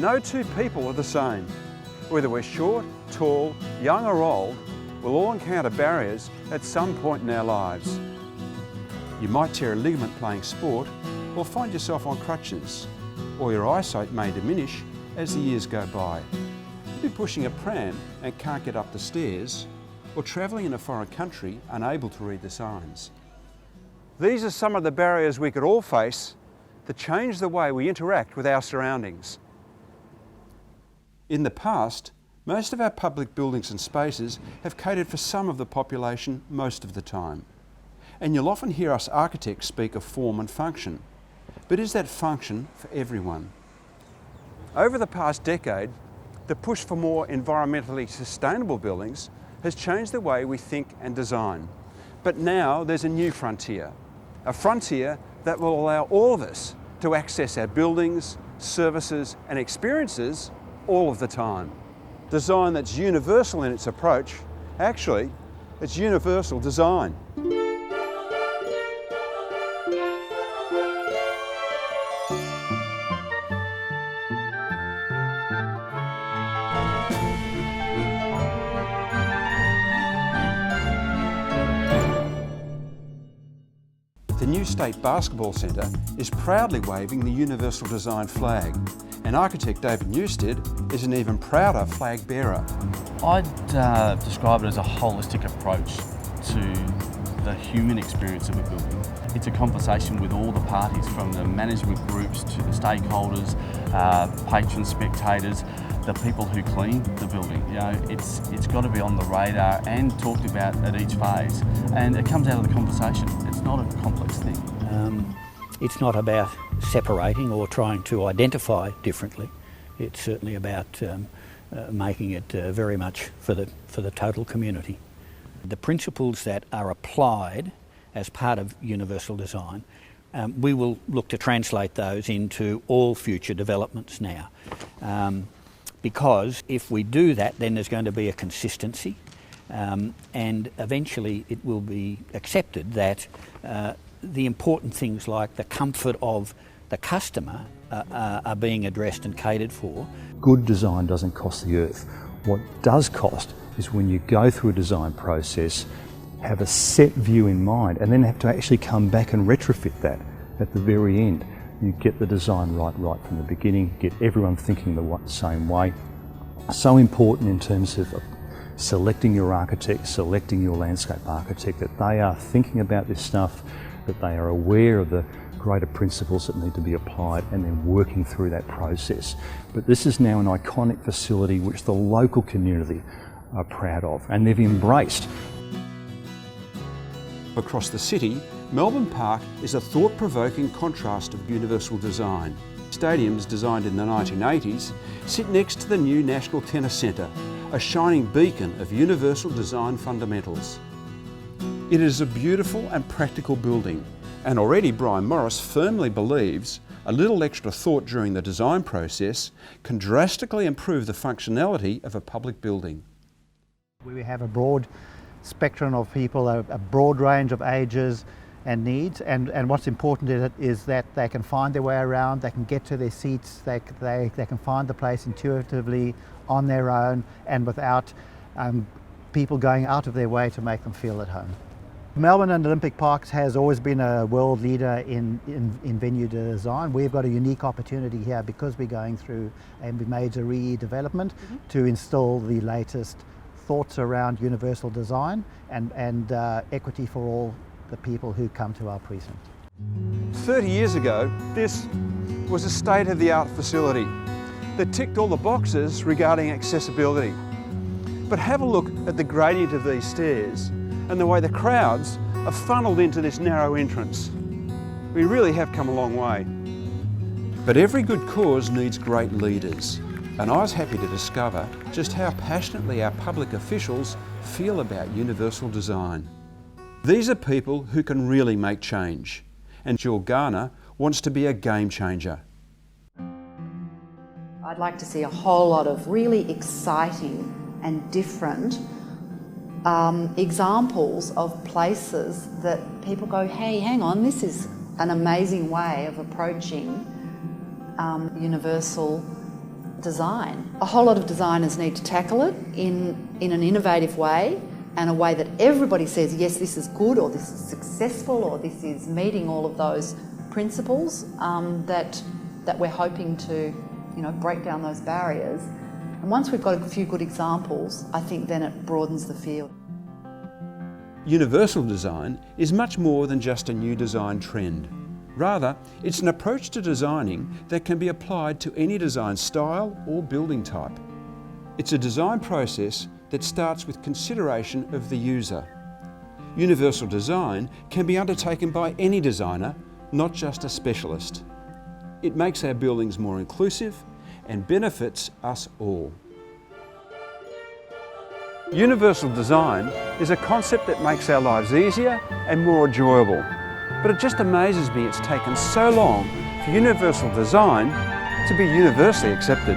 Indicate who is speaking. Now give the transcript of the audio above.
Speaker 1: no two people are the same. Whether we're short, tall, young or old, we'll all encounter barriers at some point in our lives. You might tear a ligament playing sport, or find yourself on crutches, or your eyesight may diminish as the years go by. You'll be pushing a pram and can't get up the stairs, or travelling in a foreign country unable to read the signs. These are some of the barriers we could all face that change the way we interact with our surroundings. In the past, most of our public buildings and spaces have catered for some of the population most of the time. And you'll often hear us architects speak of form and function. But is that function for everyone? Over the past decade, the push for more environmentally sustainable buildings has changed the way we think and design. But now there's a new frontier. A frontier that will allow all of us to access our buildings, services and experiences all of the time. Design that's universal in its approach. Actually, it's universal design. The new State Basketball Centre is proudly waving the Universal Design flag, and architect David Newstead is an even prouder flag bearer.
Speaker 2: I'd describe it as a holistic approach to the human experience of a building. It's a conversation with all the parties, from the management groups to the stakeholders, patrons, spectators, the people who clean the building. You know, it's got to be on the radar and talked about at each phase, and it comes out of the conversation. It's not a complex thing.
Speaker 3: It's not about separating or trying to identify differently. It's certainly about making it very much for the total community. The principles that are applied as part of universal design, we will look to translate those into all future developments now. Because if we do that, then there's going to be a consistency, and eventually it will be accepted that the important things like the comfort of the customer are being addressed and catered for.
Speaker 4: Good design doesn't cost the earth. What does cost is when you go through a design process, have a set view in mind, and then have to actually come back and retrofit that at the very end. You get the design right from the beginning, get everyone thinking the same way. So important in terms of selecting your architect, selecting your landscape architect, that they are thinking about this stuff, that they are aware of the greater principles that need to be applied, and then working through that process. But this is now an iconic facility which the local community are proud of, and they've embraced.
Speaker 1: Across the city, Melbourne Park is a thought-provoking contrast of universal design. Stadiums designed in the 1980s sit next to the new National Tennis Centre, a shining beacon of universal design fundamentals. It is a beautiful and practical building, and already Brian Morris firmly believes a little extra thought during the design process can drastically improve the functionality of a public building.
Speaker 5: We have a broad spectrum of people, a broad range of ages and needs, and what's important is that they can find their way around, they can get to their seats, they can find the place intuitively on their own and without people going out of their way to make them feel at home. Melbourne and Olympic Parks has always been a world leader in venue design. We've got a unique opportunity here because we're going through a major redevelopment to install the latest thoughts around universal design and equity for all the people who come to our precinct.
Speaker 1: 30 years ago, this was a state-of-the-art facility that ticked all the boxes regarding accessibility. But have a look at the gradient of these stairs and the way the crowds are funneled into this narrow entrance. We really have come a long way. But every good cause needs great leaders, and I was happy to discover just how passionately our public officials feel about universal design. These are people who can really make change, and Jill Garner wants to be a game changer.
Speaker 6: I'd like to see a whole lot of really exciting and different examples of places that people go, hey, hang on, this is an amazing way of approaching universal design. A whole lot of designers need to tackle it in an innovative way, and a way that everybody says, yes, this is good, or this is successful, or this is meeting all of those principles that we're hoping to, break down those barriers. And once we've got a few good examples, I think then it broadens the field.
Speaker 1: Universal design is much more than just a new design trend. Rather, it's an approach to designing that can be applied to any design style or building type. It's a design process that starts with consideration of the user. Universal design can be undertaken by any designer, not just a specialist. It makes our buildings more inclusive and benefits us all. Universal design is a concept that makes our lives easier and more enjoyable. But it just amazes me it's taken so long for universal design to be universally accepted.